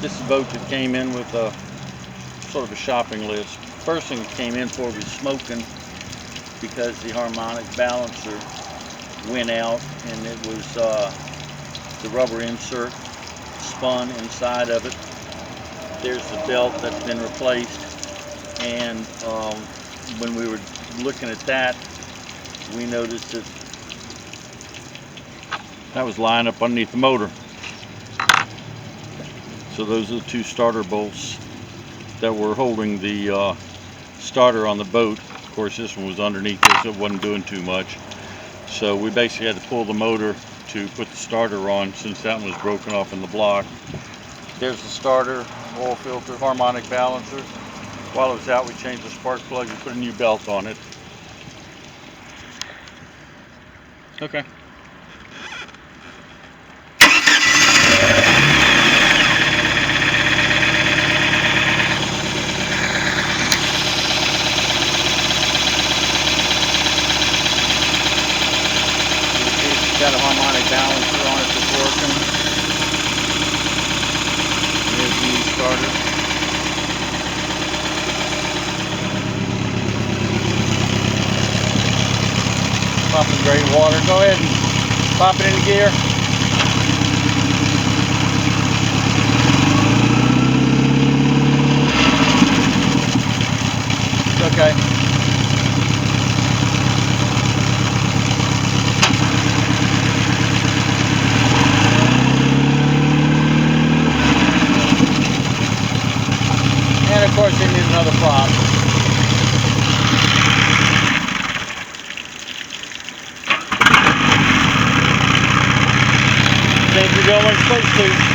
This is a boat that came in with a sort of a shopping list. First thing it came in for was smoking because the harmonic balancer went out, and it was the rubber insert spun inside of it. There's the belt that's been replaced, and when we were looking at that, we noticed that that was lying up underneath the motor. So those are the two starter bolts that were holding the starter on the boat. Of course, this one was underneath this, it wasn't doing too much. So we basically had to pull the motor to put the starter on, since that one was broken off in the block. There's the starter, oil filter, harmonic balancer. While it was out, we changed the spark plug and put a new belt on it. Okay. Got a harmonic balancer on it that's working. There's the new starter. Pumping great water. Go ahead and pop it into gear. It's okay. And of course, you need another prop. Think you're going where it's supposed to.